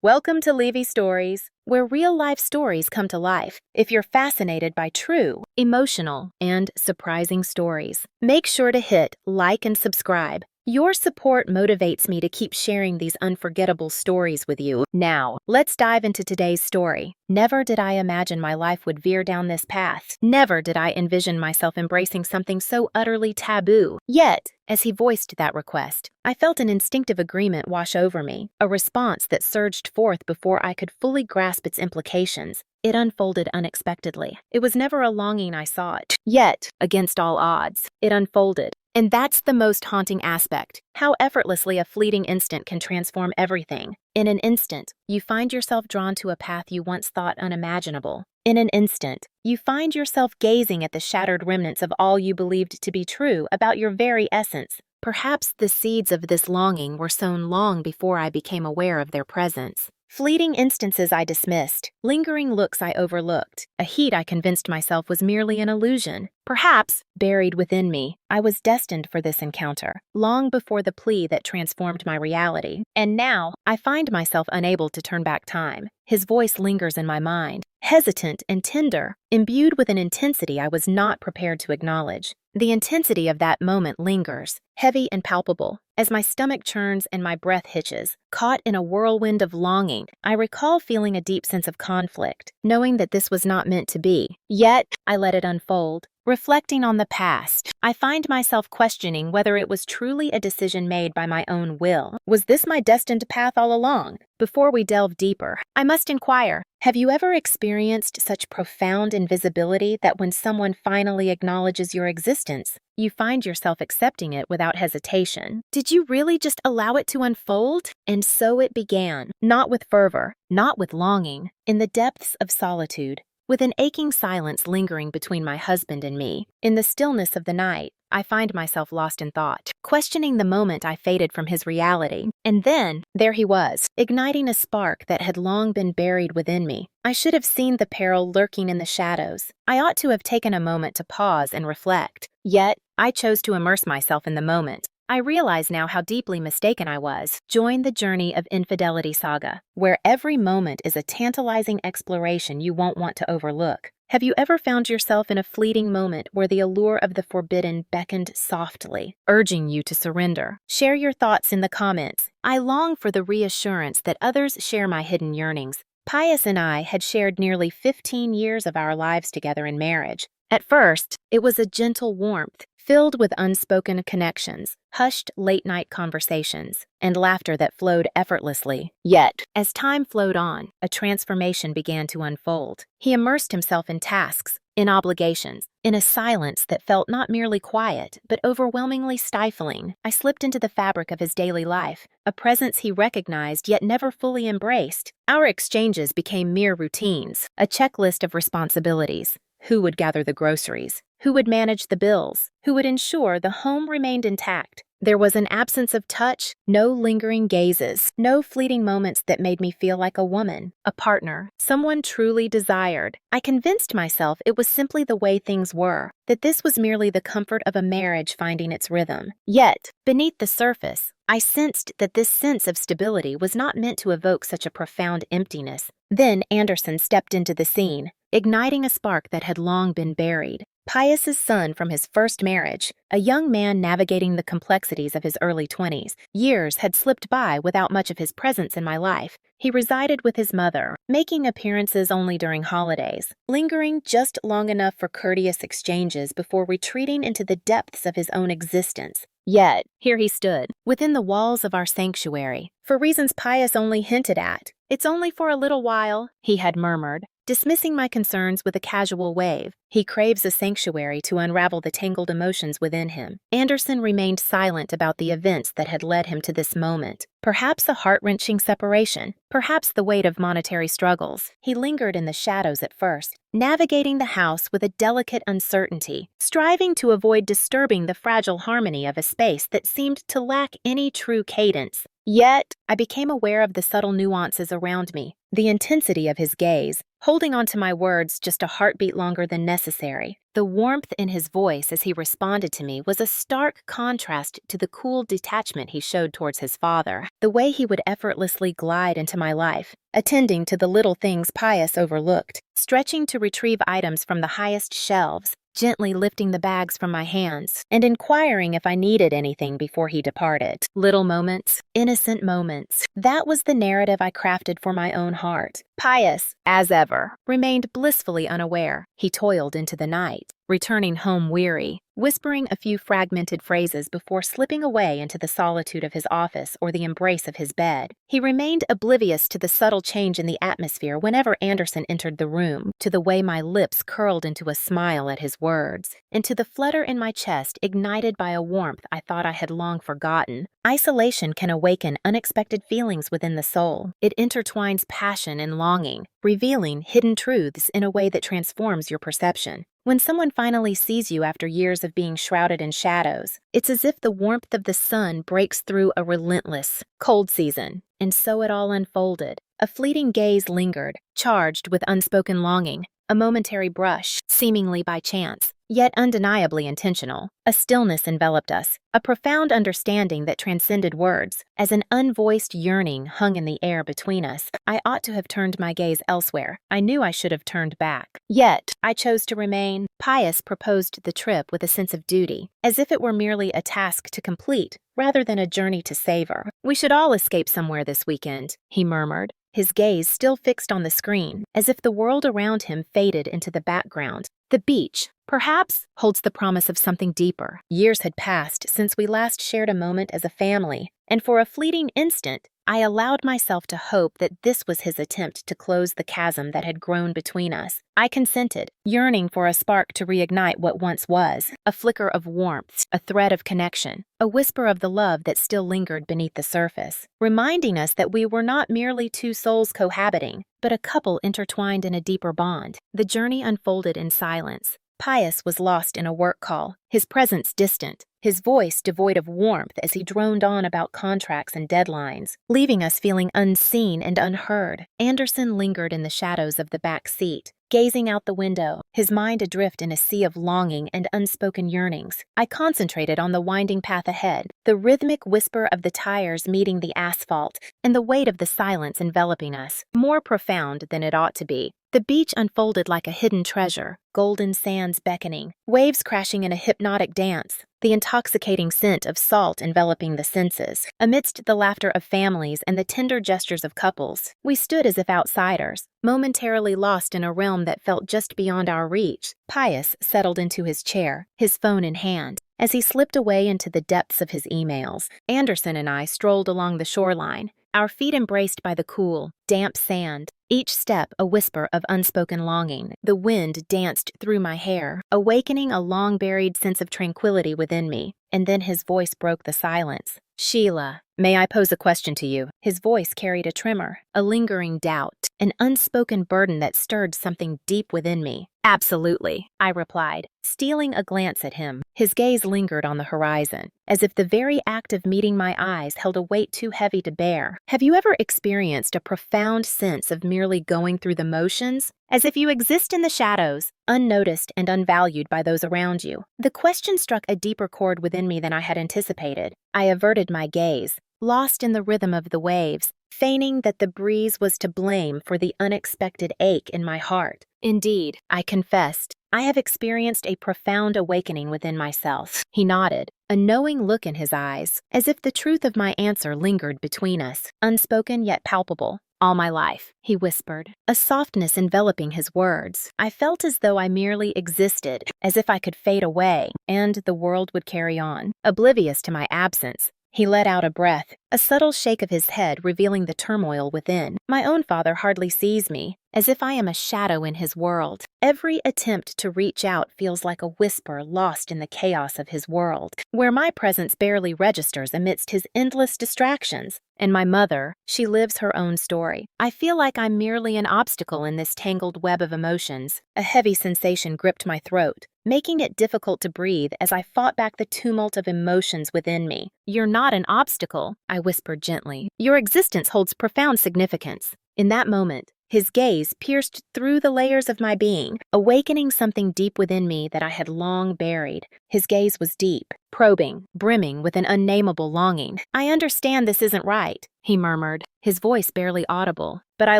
Welcome to Levy Stories, where real-life stories come to life. If you're fascinated by true, emotional, and surprising stories, make sure to hit like and subscribe. Your support motivates me to keep sharing these unforgettable stories with you. Now, let's dive into today's story. Never did I imagine my life would veer down this path. Never did I envision myself embracing something so utterly taboo. Yet, as he voiced that request, I felt an instinctive agreement wash over me, a response that surged forth before I could fully grasp its implications. It unfolded unexpectedly. It was never a longing I sought. Yet, against all odds, it unfolded. And that's the most haunting aspect, how effortlessly a fleeting instant can transform everything. In an instant, you find yourself drawn to a path you once thought unimaginable. In an instant, you find yourself gazing at the shattered remnants of all you believed to be true about your very essence. Perhaps the seeds of this longing were sown long before I became aware of their presence. Fleeting instances I dismissed, lingering looks I overlooked, a heat I convinced myself was merely an illusion. Perhaps, buried within me, I was destined for this encounter, long before the plea that transformed my reality. And now, I find myself unable to turn back time. His voice lingers in my mind, hesitant and tender, imbued with an intensity I was not prepared to acknowledge. The intensity of that moment lingers, heavy and palpable. As my stomach churns and my breath hitches, caught in a whirlwind of longing, I recall feeling a deep sense of conflict, knowing that this was not meant to be. Yet, I let it unfold. Reflecting on the past, I find myself questioning whether it was truly a decision made by my own will. Was this my destined path all along? Before we delve deeper, I must inquire, have you ever experienced such profound invisibility that when someone finally acknowledges your existence, you find yourself accepting it without hesitation? Did you really just allow it to unfold? And so it began, not with fervor, not with longing, in the depths of solitude. With an aching silence lingering between my husband and me, in the stillness of the night, I find myself lost in thought, questioning the moment I faded from his reality. And then, there he was, igniting a spark that had long been buried within me. I should have seen the peril lurking in the shadows. I ought to have taken a moment to pause and reflect. Yet, I chose to immerse myself in the moment. I realize now how deeply mistaken I was. Join the journey of Infidelity Saga, where every moment is a tantalizing exploration you won't want to overlook. Have you ever found yourself in a fleeting moment where the allure of the forbidden beckoned softly, urging you to surrender? Share your thoughts in the comments. I long for the reassurance that others share my hidden yearnings. Pius and I had shared nearly 15 years of our lives together in marriage. At first, it was a gentle warmth, filled with unspoken connections, hushed late-night conversations, and laughter that flowed effortlessly. Yet, as time flowed on, a transformation began to unfold. He immersed himself in tasks, in obligations, in a silence that felt not merely quiet, but overwhelmingly stifling. I slipped into the fabric of his daily life, a presence he recognized yet never fully embraced. Our exchanges became mere routines, a checklist of responsibilities. Who would gather the groceries? Who would manage the bills? Who would ensure the home remained intact? There was an absence of touch, no lingering gazes, no fleeting moments that made me feel like a woman, a partner, someone truly desired. I convinced myself it was simply the way things were, that this was merely the comfort of a marriage finding its rhythm. Yet, beneath the surface, I sensed that this sense of stability was not meant to evoke such a profound emptiness. Then Anderson stepped into the scene, igniting a spark that had long been buried. Pius's son from his first marriage, a young man navigating the complexities of his early 20s. Years had slipped by without much of his presence in my life. He resided with his mother, making appearances only during holidays, lingering just long enough for courteous exchanges before retreating into the depths of his own existence. Yet, here he stood, within the walls of our sanctuary, for reasons Pius only hinted at. "It's only for a little while," he had murmured, dismissing my concerns with a casual wave. He craves a sanctuary to unravel the tangled emotions within him. Anderson remained silent about the events that had led him to this moment. Perhaps a heart-wrenching separation, perhaps the weight of monetary struggles. He lingered in the shadows at first, navigating the house with a delicate uncertainty, striving to avoid disturbing the fragile harmony of a space that seemed to lack any true cadence. Yet, I became aware of the subtle nuances around me, the intensity of his gaze, holding on to my words just a heartbeat longer than necessary. The warmth in his voice as he responded to me was a stark contrast to the cool detachment he showed towards his father. The way he would effortlessly glide into my life, attending to the little things Pius overlooked, stretching to retrieve items from the highest shelves, gently lifting the bags from my hands, and inquiring if I needed anything before he departed. Little moments, innocent moments. That was the narrative I crafted for my own heart. Pius, as ever, remained blissfully unaware. He toiled into the night, returning home weary, whispering a few fragmented phrases before slipping away into the solitude of his office or the embrace of his bed. He remained oblivious to the subtle change in the atmosphere whenever Anderson entered the room, to the way my lips curled into a smile at his words, and to the flutter in my chest ignited by a warmth I thought I had long forgotten. Isolation can awaken unexpected feelings within the soul. It intertwines passion and longing, revealing hidden truths in a way that transforms your perception. When someone finally sees you after years of being shrouded in shadows, it's as if the warmth of the sun breaks through a relentless, cold season. And so it all unfolded. A fleeting gaze lingered, charged with unspoken longing, a momentary brush, seemingly by chance, yet undeniably intentional. A stillness enveloped us, a profound understanding that transcended words. As an unvoiced yearning hung in the air between us, I ought to have turned my gaze elsewhere. I knew I should have turned back. Yet, I chose to remain. Pius proposed the trip with a sense of duty, as if it were merely a task to complete, rather than a journey to savor. "We should all escape somewhere this weekend," he murmured, his gaze still fixed on the screen, as if the world around him faded into the background. The beach, perhaps, holds the promise of something deeper. Years had passed since we last shared a moment as a family, and for a fleeting instant, I allowed myself to hope that this was his attempt to close the chasm that had grown between us. I consented, yearning for a spark to reignite what once was, a flicker of warmth, a thread of connection, a whisper of the love that still lingered beneath the surface, reminding us that we were not merely two souls cohabiting, but a couple intertwined in a deeper bond. The journey unfolded in silence. Pius was lost in a work call, his presence distant, his voice devoid of warmth as he droned on about contracts and deadlines, leaving us feeling unseen and unheard. Anderson lingered in the shadows of the back seat, gazing out the window, his mind adrift in a sea of longing and unspoken yearnings. I concentrated on the winding path ahead, the rhythmic whisper of the tires meeting the asphalt, and the weight of the silence enveloping us, more profound than it ought to be. The beach unfolded like a hidden treasure, golden sands beckoning, waves crashing in a hypnotic dance, the intoxicating scent of salt enveloping the senses. Amidst the laughter of families and the tender gestures of couples, we stood as if outsiders, momentarily lost in a realm that felt just beyond our reach. Pius settled into his chair, his phone in hand. As he slipped away into the depths of his emails, Anderson and I strolled along the shoreline, our feet embraced by the cool, damp sand, each step a whisper of unspoken longing. The wind danced through my hair, awakening a long-buried sense of tranquility within me, and then his voice broke the silence. "Sheila, may I pose a question to you?" His voice carried a tremor, a lingering doubt, an unspoken burden that stirred something deep within me. "Absolutely," I replied, stealing a glance at him. His gaze lingered on the horizon, as if the very act of meeting my eyes held a weight too heavy to bear. "Have you ever experienced a profound sense of merely going through the motions? As if you exist in the shadows, unnoticed and unvalued by those around you?" The question struck a deeper chord within me than I had anticipated. I averted my gaze, lost in the rhythm of the waves, feigning that the breeze was to blame for the unexpected ache in my heart. "Indeed," I confessed, "I have experienced a profound awakening within myself." He nodded, a knowing look in his eyes, as if the truth of my answer lingered between us, unspoken yet palpable. "All my life," he whispered, a softness enveloping his words. I felt as though I merely existed, as if I could fade away, and the world would carry on, oblivious to my absence. He let out a breath, a subtle shake of his head revealing the turmoil within. "My own father hardly sees me, as if I am a shadow in his world. Every attempt to reach out feels like a whisper lost in the chaos of his world, where my presence barely registers amidst his endless distractions. And my mother, she lives her own story. I feel like I'm merely an obstacle in this tangled web of emotions." A heavy sensation gripped my throat, making it difficult to breathe as I fought back the tumult of emotions within me. "You're not an obstacle," I whispered gently. "Your existence holds profound significance." In that moment, His gaze pierced through the layers of my being, awakening something deep within me that I had long buried. His gaze was deep, probing, brimming with an unnameable longing. "I understand this isn't right," he murmured, his voice barely audible, "but I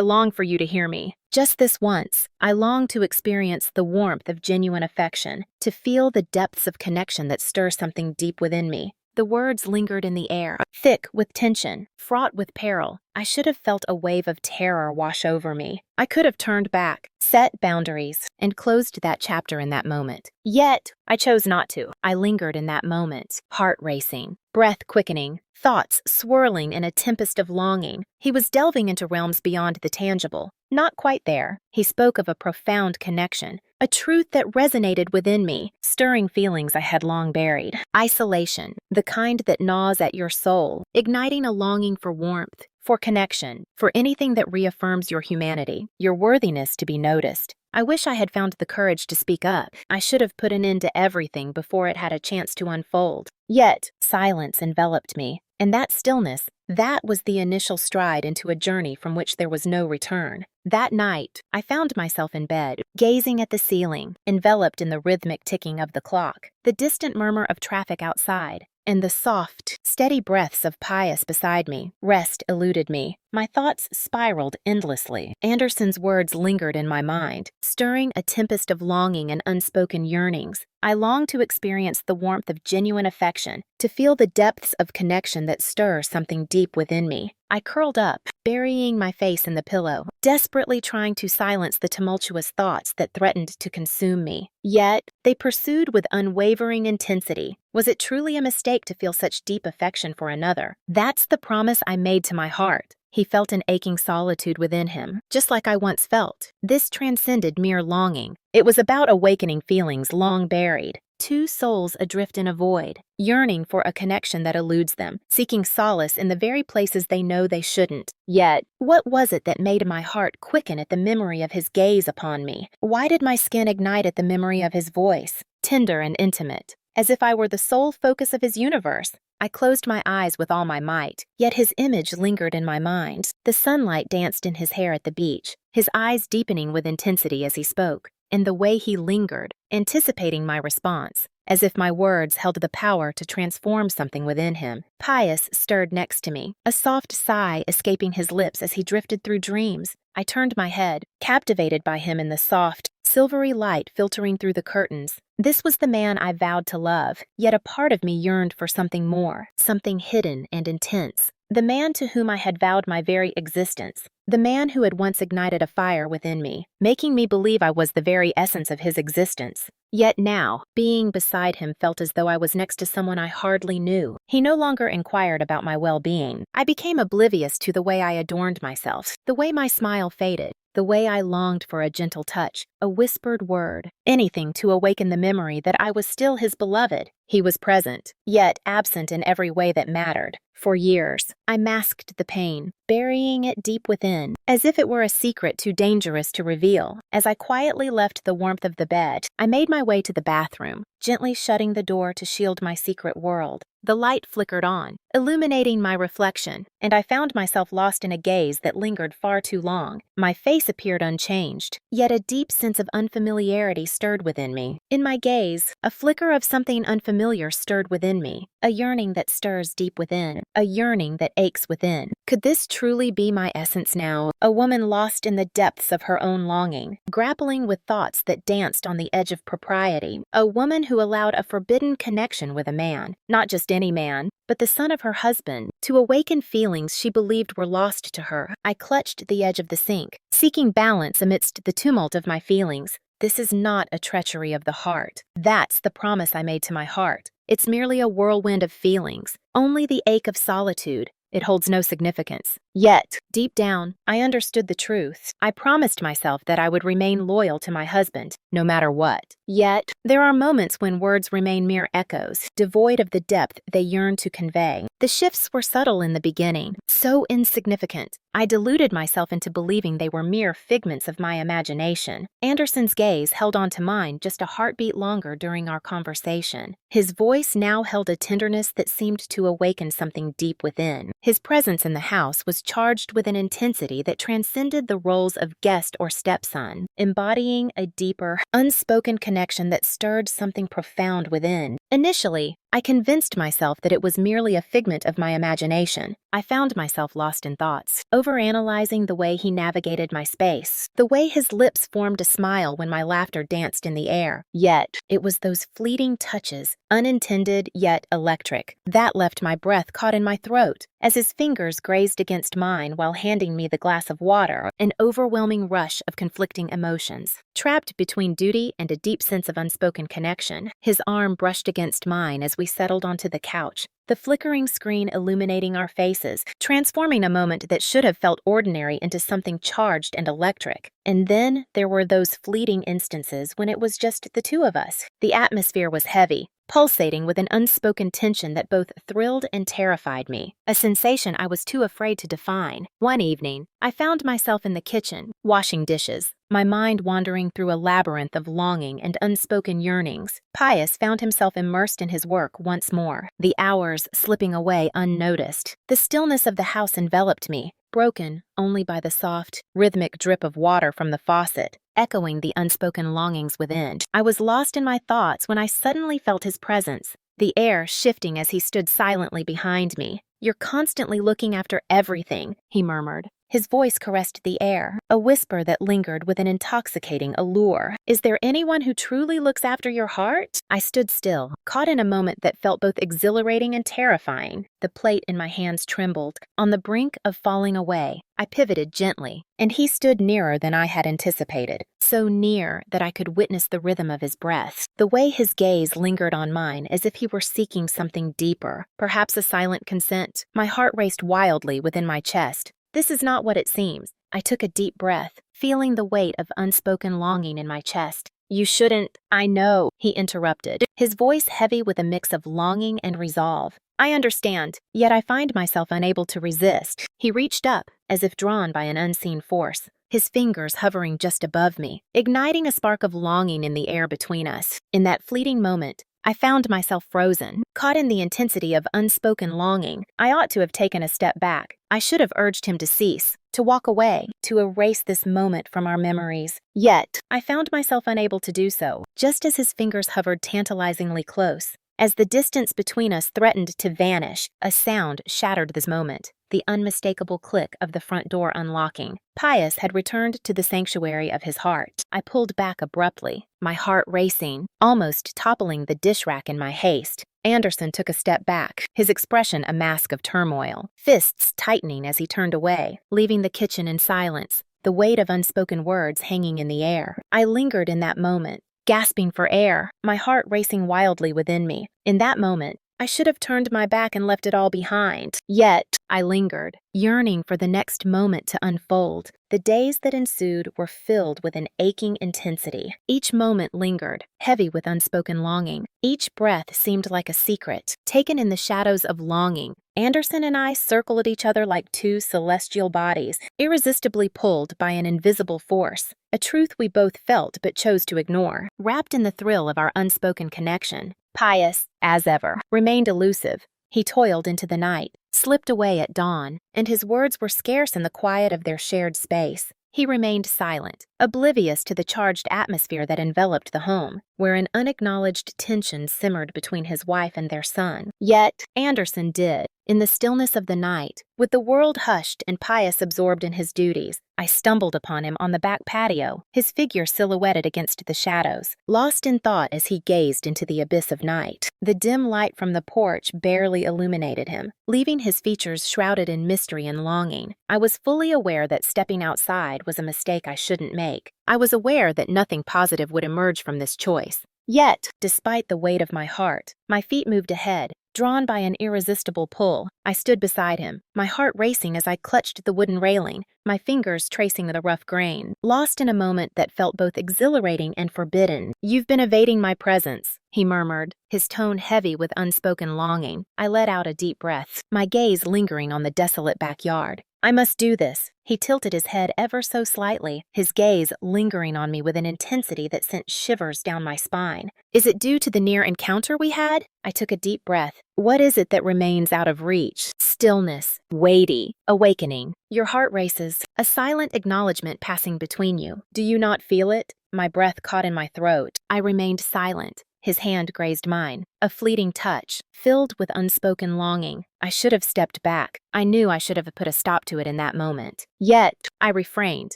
long for you to hear me. Just this once, I long to experience the warmth of genuine affection, to feel the depths of connection that stir something deep within me." The words lingered in the air, thick with tension, fraught with peril. I should have felt a wave of terror wash over me. I could have turned back, set boundaries, and closed that chapter in that moment. Yet, I chose not to. I lingered in that moment, heart racing, breath quickening, thoughts swirling in a tempest of longing. He was delving into realms beyond the tangible. Not quite there. He spoke of a profound connection, a truth that resonated within me, stirring feelings I had long buried. Isolation, the kind that gnaws at your soul, igniting a longing for warmth, for connection, for anything that reaffirms your humanity, your worthiness to be noticed. I wish I had found the courage to speak up. I should have put an end to everything before it had a chance to unfold. Yet, silence enveloped me, and that stillness, that was the initial stride into a journey from which there was no return. That night, I found myself in bed, gazing at the ceiling, enveloped in the rhythmic ticking of the clock, the distant murmur of traffic outside, and the soft, steady breaths of Pius beside me. Rest eluded me. My thoughts spiraled endlessly. Anderson's words lingered in my mind, stirring a tempest of longing and unspoken yearnings. I longed to experience the warmth of genuine affection, to feel the depths of connection that stir something deep within me. I curled up, burying my face in the pillow, desperately trying to silence the tumultuous thoughts that threatened to consume me. Yet, they pursued with unwavering intensity. Was it truly a mistake to feel such deep affection for another? That's the promise I made to my heart. He felt an aching solitude within him, just like I once felt. This transcended mere longing. It was about awakening feelings long buried. Two souls adrift in a void, yearning for a connection that eludes them, seeking solace in the very places they know they shouldn't. Yet, what was it that made my heart quicken at the memory of his gaze upon me? Why did my skin ignite at the memory of his voice, tender and intimate, as if I were the sole focus of his universe? I closed my eyes with all my might, yet his image lingered in my mind. The sunlight danced in his hair at the beach, his eyes deepening with intensity as he spoke, and the way he lingered, anticipating my response, as if my words held the power to transform something within him. Pius stirred next to me, a soft sigh escaping his lips as he drifted through dreams. I turned my head, captivated by him in the soft, silvery light filtering through the curtains. This was the man I vowed to love, yet a part of me yearned for something more, something hidden and intense. The man to whom I had vowed my very existence. The man who had once ignited a fire within me, making me believe I was the very essence of his existence. Yet now, being beside him felt as though I was next to someone I hardly knew. He no longer inquired about my well-being. I became oblivious to the way I adorned myself, the way my smile faded, the way I longed for a gentle touch, a whispered word, anything to awaken the memory that I was still his beloved. He was present, yet absent in every way that mattered. For years, I masked the pain, burying it deep within, as if it were a secret too dangerous to reveal. As I quietly left the warmth of the bed, I made my way to the bathroom, gently shutting the door to shield my secret world. The light flickered on, illuminating my reflection, and I found myself lost in a gaze that lingered far too long. My face appeared unchanged, yet a deep sense of unfamiliarity stirred within me. In my gaze, a flicker of something unfamiliar stirred within me, a yearning that stirs deep within, a yearning that aches within. Could this truly be my essence now? A woman lost in the depths of her own longing, grappling with thoughts that danced on the edge of propriety. A woman who allowed a forbidden connection with a man, not just any man, but the son of her husband, to awaken feelings she believed were lost to her. I clutched the edge of the sink, seeking balance amidst the tumult of my feelings. This is not a treachery of the heart. That's the promise I made to my heart. It's merely a whirlwind of feelings, only the ache of solitude. It holds no significance. Yet, deep down, I understood the truth. I promised myself that I would remain loyal to my husband, no matter what. Yet, there are moments when words remain mere echoes, devoid of the depth they yearn to convey. The shifts were subtle in the beginning, so insignificant. I deluded myself into believing they were mere figments of my imagination. Anderson's gaze held on to mine just a heartbeat longer during our conversation. His voice now held a tenderness that seemed to awaken something deep within. His presence in the house was was charged with an intensity that transcended the roles of guest or stepson, embodying a deeper, unspoken connection that stirred something profound within. Initially, I convinced myself that it was merely a figment of my imagination. I found myself lost in thoughts, overanalyzing the way he navigated my space, the way his lips formed a smile when my laughter danced in the air. Yet, it was those fleeting touches, unintended yet electric, that left my breath caught in my throat. As his fingers grazed against mine while handing me the glass of water, an overwhelming rush of conflicting emotions. Trapped between duty and a deep sense of unspoken connection, his arm brushed against mine as we settled onto the couch, the flickering screen illuminating our faces, transforming a moment that should have felt ordinary into something charged and electric. And then there were those fleeting instances when it was just the two of us. The atmosphere was heavy, pulsating with an unspoken tension that both thrilled and terrified me, a sensation I was too afraid to define. One evening, I found myself in the kitchen, washing dishes, my mind wandering through a labyrinth of longing and unspoken yearnings. Pius found himself immersed in his work once more, the hours slipping away unnoticed. The stillness of the house enveloped me, broken only by the soft, rhythmic drip of water from the faucet, echoing the unspoken longings within. I was lost in my thoughts when I suddenly felt his presence, the air shifting as he stood silently behind me. "You're constantly looking after everything," he murmured. His voice caressed the air, a whisper that lingered with an intoxicating allure. "Is there anyone who truly looks after your heart?" I stood still, caught in a moment that felt both exhilarating and terrifying. The plate in my hands trembled, on the brink of falling away. I pivoted gently, and he stood nearer than I had anticipated, so near that I could witness the rhythm of his breath, the way his gaze lingered on mine as if he were seeking something deeper, perhaps a silent consent. My heart raced wildly within my chest. This is not what it seems. I took a deep breath, feeling the weight of unspoken longing in my chest. "You shouldn't." "I know," he interrupted, his voice heavy with a mix of longing and resolve. "I understand, yet I find myself unable to resist." He reached up, as if drawn by an unseen force, his fingers hovering just above me, igniting a spark of longing in the air between us. In that fleeting moment, I found myself frozen, caught in the intensity of unspoken longing. I ought to have taken a step back. I should have urged him to cease, to walk away, to erase this moment from our memories. Yet, I found myself unable to do so, just as his fingers hovered tantalizingly close. As the distance between us threatened to vanish, a sound shattered this moment, the unmistakable click of the front door unlocking. Pius had returned to the sanctuary of his heart. I pulled back abruptly, my heart racing, almost toppling the dish rack in my haste. Anderson took a step back, his expression a mask of turmoil, fists tightening as he turned away, leaving the kitchen in silence, the weight of unspoken words hanging in the air. I lingered in that moment, gasping for air, my heart racing wildly within me. In that moment, I should have turned my back and left it all behind. Yet, I lingered, yearning for the next moment to unfold. The days that ensued were filled with an aching intensity. Each moment lingered, heavy with unspoken longing. Each breath seemed like a secret, taken in the shadows of longing. Anderson and I circled each other like two celestial bodies, irresistibly pulled by an invisible force, a truth we both felt but chose to ignore. Wrapped in the thrill of our unspoken connection, Pius, as ever, remained elusive. He toiled into the night, slipped away at dawn, and his words were scarce in the quiet of their shared space. He remained silent, oblivious to the charged atmosphere that enveloped the home, where an unacknowledged tension simmered between his wife and their son. Yet, Anderson did. In the stillness of the night, with the world hushed and Pius absorbed in his duties, I stumbled upon him on the back patio, his figure silhouetted against the shadows, lost in thought as he gazed into the abyss of night. The dim light from the porch barely illuminated him, leaving his features shrouded in mystery and longing. I was fully aware that stepping outside was a mistake I shouldn't make. I was aware that nothing positive would emerge from this choice. Yet, despite the weight of my heart, my feet moved ahead. Drawn by an irresistible pull, I stood beside him, my heart racing as I clutched the wooden railing, my fingers tracing the rough grain, lost in a moment that felt both exhilarating and forbidden. "You've been evading my presence," he murmured, his tone heavy with unspoken longing. I let out a deep breath, my gaze lingering on the desolate backyard. I must do this. He tilted his head ever so slightly, his gaze lingering on me with an intensity that sent shivers down my spine. Is it due to the near encounter we had? I took a deep breath. What is it that remains out of reach? Stillness, weighty, awakening. Your heart races, a silent acknowledgement passing between you. Do you not feel it? My breath caught in my throat. I remained silent. His hand grazed mine, a fleeting touch, filled with unspoken longing. I should have stepped back. I knew I should have put a stop to it in that moment. Yet, I refrained.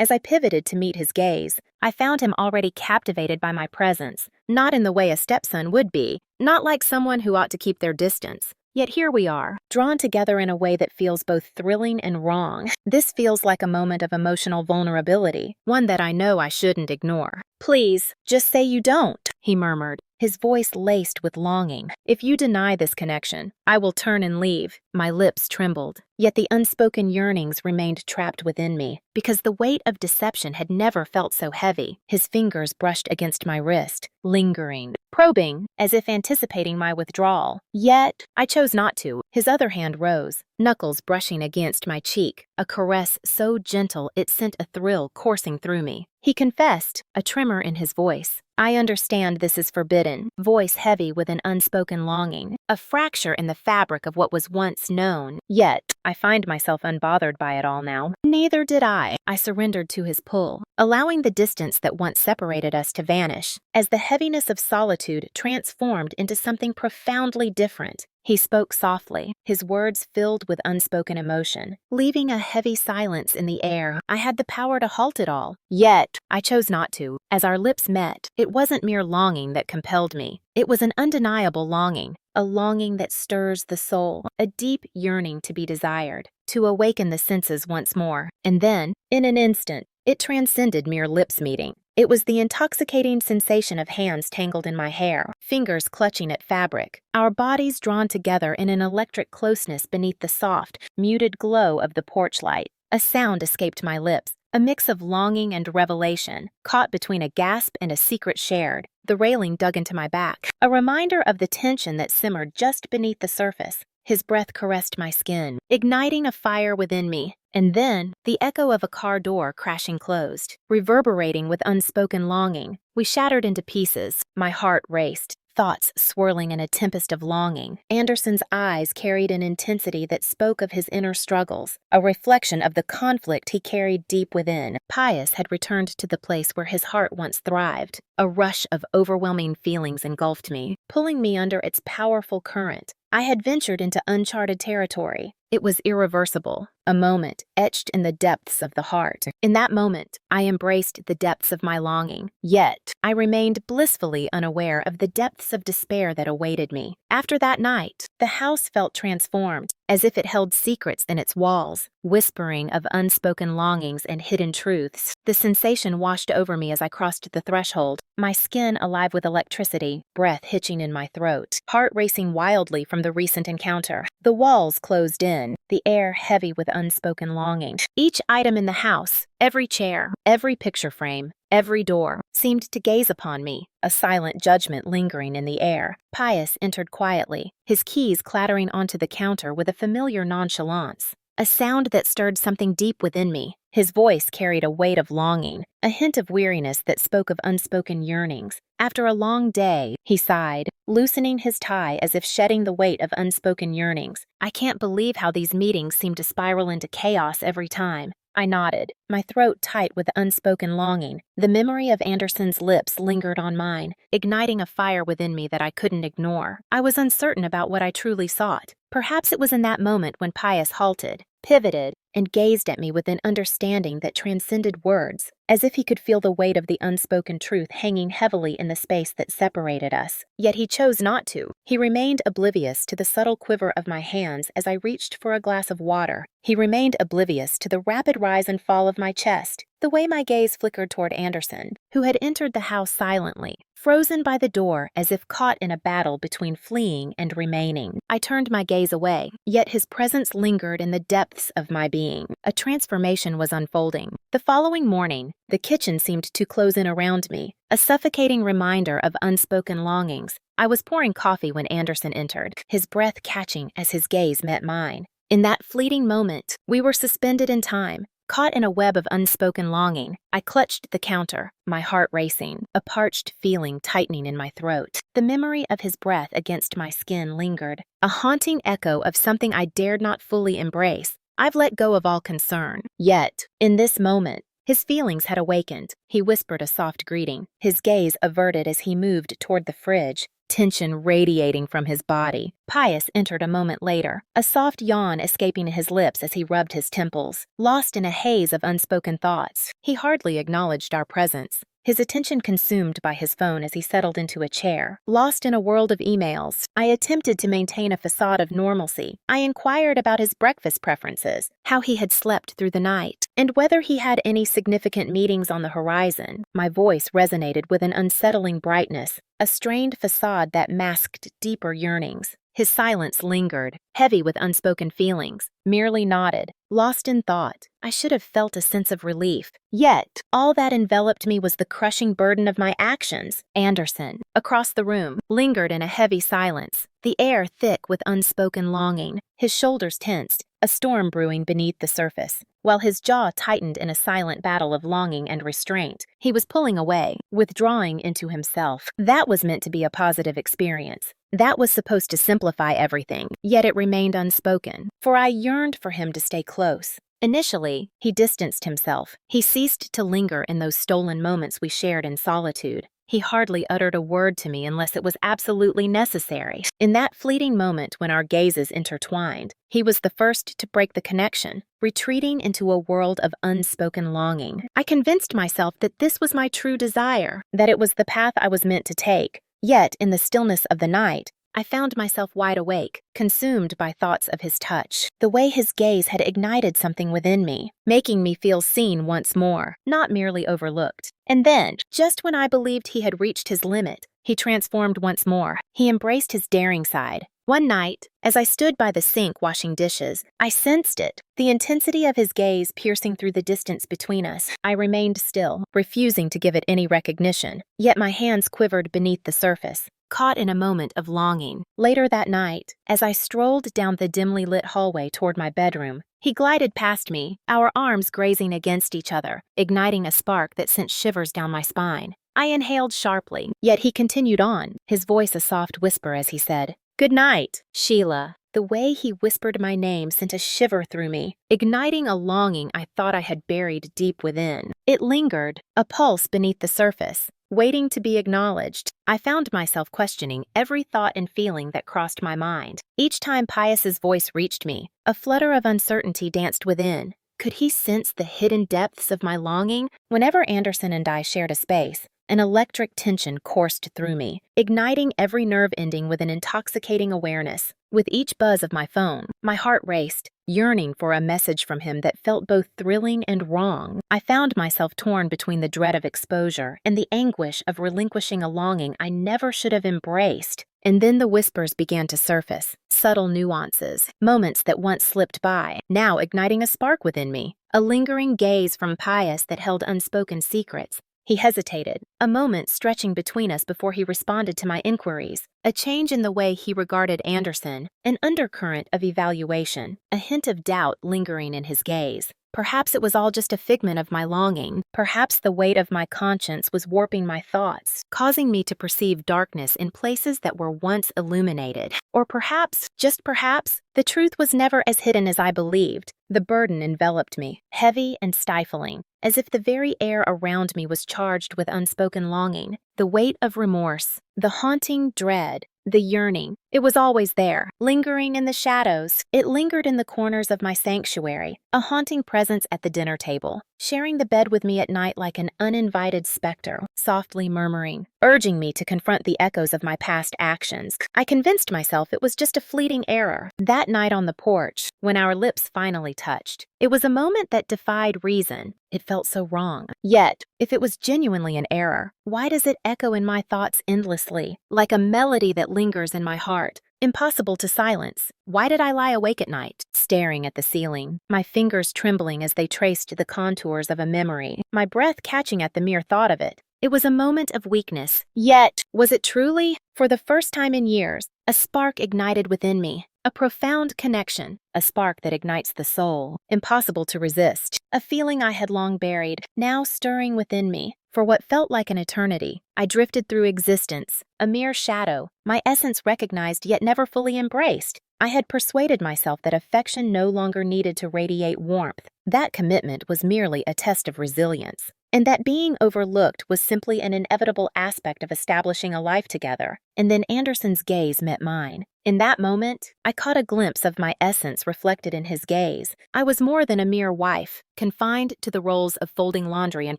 As I pivoted to meet his gaze, I found him already captivated by my presence, not in the way a stepson would be, not like someone who ought to keep their distance. Yet here we are, drawn together in a way that feels both thrilling and wrong. This feels like a moment of emotional vulnerability, one that I know I shouldn't ignore. Please, just say you don't, he murmured, his voice laced with longing. If you deny this connection, I will turn and leave. My lips trembled, yet the unspoken yearnings remained trapped within me, because the weight of deception had never felt so heavy. His fingers brushed against my wrist, lingering, probing, as if anticipating my withdrawal. Yet, I chose not to. His other hand rose, knuckles brushing against my cheek, a caress so gentle it sent a thrill coursing through me. He confessed, a tremor in his voice. I understand this is forbidden, voice heavy with an unspoken longing, a fracture in the fabric of what was once known. Yet, I find myself unbothered by it all now. Neither did I. I surrendered to his pull, allowing the distance that once separated us to vanish, as the heaviness of solitude transformed into something profoundly different. He spoke softly, his words filled with unspoken emotion, leaving a heavy silence in the air. I had the power to halt it all. Yet, I chose not to. As our lips met, it wasn't mere longing that compelled me. It was an undeniable longing, a longing that stirs the soul, a deep yearning to be desired, to awaken the senses once more. And then, in an instant, it transcended mere lips meeting. It was the intoxicating sensation of hands tangled in my hair, fingers clutching at fabric, our bodies drawn together in an electric closeness beneath the soft, muted glow of the porch light. A sound escaped my lips, a mix of longing and revelation, caught between a gasp and a secret shared. The railing dug into my back, a reminder of the tension that simmered just beneath the surface. His breath caressed my skin, igniting a fire within me. And then, the echo of a car door crashing closed, reverberating with unspoken longing. We shattered into pieces. My heart raced, thoughts swirling in a tempest of longing. Anderson's eyes carried an intensity that spoke of his inner struggles, a reflection of the conflict he carried deep within. Pius had returned to the place where his heart once thrived. A rush of overwhelming feelings engulfed me, pulling me under its powerful current. I had ventured into uncharted territory. It was irreversible, a moment etched in the depths of the heart. In that moment, I embraced the depths of my longing, yet I remained blissfully unaware of the depths of despair that awaited me. After that night, the house felt transformed, as if it held secrets in its walls, whispering of unspoken longings and hidden truths. The sensation washed over me as I crossed the threshold, my skin alive with electricity, breath hitching in my throat, heart racing wildly from the recent encounter. The walls closed in, the air heavy with unspoken longing. Each item in the house, every chair, every picture frame, every door, seemed to gaze upon me, a silent judgment lingering in the air. Pius entered quietly, his keys clattering onto the counter with a familiar nonchalance. A sound that stirred something deep within me. His voice carried a weight of longing, a hint of weariness that spoke of unspoken yearnings. After a long day, he sighed, loosening his tie as if shedding the weight of unspoken yearnings. I can't believe how these meetings seem to spiral into chaos every time. I nodded, my throat tight with unspoken longing. The memory of Anderson's lips lingered on mine, igniting a fire within me that I couldn't ignore. I was uncertain about what I truly sought. Perhaps it was in that moment when Pius halted, pivoted, and gazed at me with an understanding that transcended words, as if he could feel the weight of the unspoken truth hanging heavily in the space that separated us. Yet he chose not to. He remained oblivious to the subtle quiver of my hands as I reached for a glass of water. He remained oblivious to the rapid rise and fall of my chest, the way my gaze flickered toward Anderson, who had entered the house silently, frozen by the door as if caught in a battle between fleeing and remaining. I turned my gaze away, yet his presence lingered in the depths of my being. A transformation was unfolding. The following morning, the kitchen seemed to close in around me, a suffocating reminder of unspoken longings. I was pouring coffee when Anderson entered, his breath catching as his gaze met mine. In that fleeting moment, we were suspended in time, caught in a web of unspoken longing. I clutched the counter, my heart racing, a parched feeling tightening in my throat. The memory of his breath against my skin lingered, a haunting echo of something I dared not fully embrace. I've let go of all concern. Yet, in this moment, his feelings had awakened. He whispered a soft greeting, his gaze averted as he moved toward the fridge, tension radiating from his body. Pius entered a moment later, a soft yawn escaping his lips as he rubbed his temples, lost in a haze of unspoken thoughts. He hardly acknowledged our presence, his attention consumed by his phone as he settled into a chair. Lost in a world of emails, I attempted to maintain a facade of normalcy. I inquired about his breakfast preferences, how he had slept through the night, and whether he had any significant meetings on the horizon. My voice resonated with an unsettling brightness, a strained facade that masked deeper yearnings. His silence lingered, heavy with unspoken feelings, merely nodded, lost in thought. I should have felt a sense of relief. Yet, all that enveloped me was the crushing burden of my actions. Anderson, across the room, lingered in a heavy silence, the air thick with unspoken longing, his shoulders tensed, a storm brewing beneath the surface. While his jaw tightened in a silent battle of longing and restraint, he was pulling away, withdrawing into himself. That was meant to be a positive experience. That was supposed to simplify everything, yet it remained unspoken, for I yearned for him to stay close. Initially, he distanced himself. He ceased to linger in those stolen moments we shared in solitude. He hardly uttered a word to me unless it was absolutely necessary. In that fleeting moment when our gazes intertwined, he was the first to break the connection, retreating into a world of unspoken longing. I convinced myself that this was my true desire, that it was the path I was meant to take. Yet, in the stillness of the night, I found myself wide awake, consumed by thoughts of his touch. The way his gaze had ignited something within me, making me feel seen once more, not merely overlooked. And then, just when I believed he had reached his limit, he transformed once more. He embraced his daring side. One night, as I stood by the sink washing dishes, I sensed it, the intensity of his gaze piercing through the distance between us. I remained still, refusing to give it any recognition, yet my hands quivered beneath the surface, caught in a moment of longing. Later that night, as I strolled down the dimly lit hallway toward my bedroom, he glided past me, our arms grazing against each other, igniting a spark that sent shivers down my spine. I inhaled sharply, yet he continued on, his voice a soft whisper as he said, "Good night, Sheila." The way he whispered my name sent a shiver through me, igniting a longing I thought I had buried deep within. It lingered, a pulse beneath the surface, waiting to be acknowledged. I found myself questioning every thought and feeling that crossed my mind. Each time Pius's voice reached me, a flutter of uncertainty danced within. Could he sense the hidden depths of my longing? Whenever Anderson and I shared a space, an electric tension coursed through me, igniting every nerve ending with an intoxicating awareness. With each buzz of my phone, my heart raced, yearning for a message from him that felt both thrilling and wrong. I found myself torn between the dread of exposure and the anguish of relinquishing a longing I never should have embraced. And then the whispers began to surface, subtle nuances, moments that once slipped by, now igniting a spark within me, a lingering gaze from Pius that held unspoken secrets. He hesitated, a moment stretching between us before he responded to my inquiries, a change in the way he regarded Anderson, an undercurrent of evaluation, a hint of doubt lingering in his gaze. Perhaps it was all just a figment of my longing. Perhaps the weight of my conscience was warping my thoughts, causing me to perceive darkness in places that were once illuminated. Or perhaps, just perhaps, the truth was never as hidden as I believed. The burden enveloped me, heavy and stifling, as if the very air around me was charged with unspoken longing, the weight of remorse, the haunting dread, the yearning. It was always there, lingering in the shadows. It lingered in the corners of my sanctuary, a haunting presence at the dinner table, sharing the bed with me at night like an uninvited specter, softly murmuring, urging me to confront the echoes of my past actions. I convinced myself it was just a fleeting error. That night on the porch, when our lips finally touched, it was a moment that defied reason. It felt so wrong. Yet, if it was genuinely an error, why does it echo in my thoughts endlessly, like a melody that lingers in my heart, impossible to silence? Why did I lie awake at night, staring at the ceiling, my fingers trembling as they traced the contours of a memory, my breath catching at the mere thought of it? It was a moment of weakness. Yet, was it truly? For the first time in years, a spark ignited within me, A profound connection, a spark that ignites the soul, impossible to resist. A feeling I had long buried, now stirring within me. For what felt like an eternity, I drifted through existence, a mere shadow, my essence recognized yet never fully embraced. I had persuaded myself that affection no longer needed to radiate warmth. That commitment was merely a test of resilience, and that being overlooked was simply an inevitable aspect of establishing a life together. And then Anderson's gaze met mine. In that moment, I caught a glimpse of my essence reflected in his gaze. I was more than a mere wife, confined to the roles of folding laundry and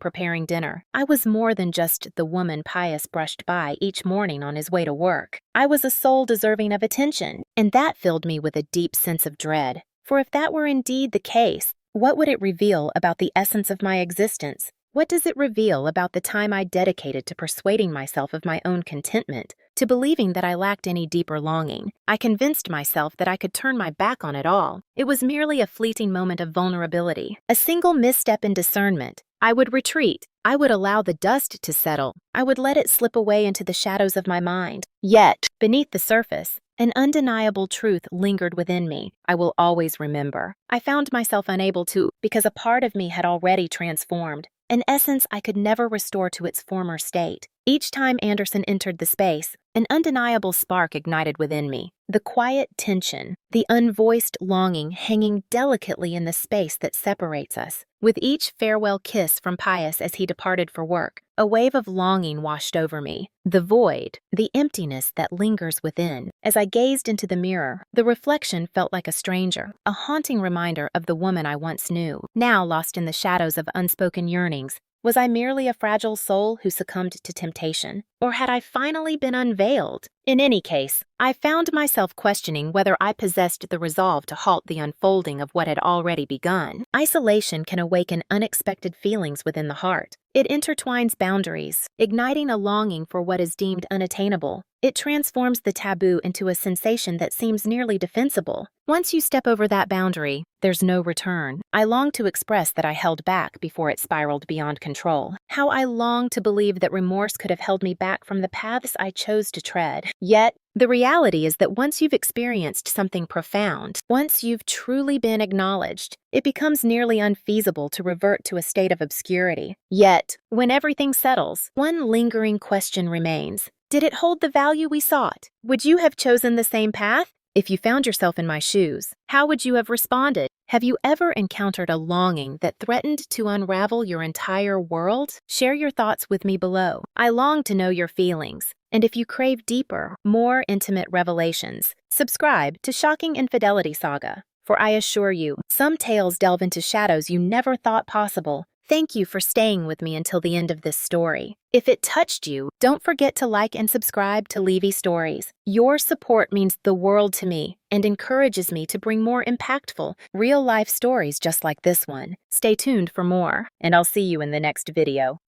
preparing dinner. I was more than just the woman Pius brushed by each morning on his way to work. I was a soul deserving of attention, and that filled me with a deep sense of dread. For if that were indeed the case, what would it reveal about the essence of my existence? What does it reveal about the time I dedicated to persuading myself of my own contentment, to believing that I lacked any deeper longing? I convinced myself that I could turn my back on it all. It was merely a fleeting moment of vulnerability, a single misstep in discernment. I would retreat. I would allow the dust to settle. I would let it slip away into the shadows of my mind. Yet, beneath the surface, an undeniable truth lingered within me. I will always remember. I found myself unable to, because a part of me had already transformed. An essence I could never restore to its former state. Each time Anderson entered the space, an undeniable spark ignited within me. The quiet tension, the unvoiced longing hanging delicately in the space that separates us. With each farewell kiss from Pius as he departed for work, a wave of longing washed over me. The void, the emptiness that lingers within. As I gazed into the mirror, the reflection felt like a stranger, a haunting reminder of the woman I once knew, now lost in the shadows of unspoken yearnings. Was I merely a fragile soul who succumbed to temptation? Or had I finally been unveiled? In any case, I found myself questioning whether I possessed the resolve to halt the unfolding of what had already begun. Isolation can awaken unexpected feelings within the heart. It intertwines boundaries, igniting a longing for what is deemed unattainable. It transforms the taboo into a sensation that seems nearly defensible. Once you step over that boundary, there's no return. I long to express that I held back before it spiraled beyond control. How I long to believe that remorse could have held me back from the paths I chose to tread. Yet, the reality is that once you've experienced something profound, once you've truly been acknowledged, it becomes nearly unfeasible to revert to a state of obscurity. Yet, when everything settles, one lingering question remains. Did it hold the value we sought? Would you have chosen the same path? If you found yourself in my shoes, how would you have responded? Have you ever encountered a longing that threatened to unravel your entire world? Share your thoughts with me below. I long to know your feelings. And if you crave deeper, more intimate revelations, subscribe to Shocking Infidelity Saga. For I assure you, some tales delve into shadows you never thought possible. Thank you for staying with me until the end of this story. If it touched you, don't forget to like and subscribe to Levy Stories. Your support means the world to me and encourages me to bring more impactful, real-life stories just like this one. Stay tuned for more, and I'll see you in the next video.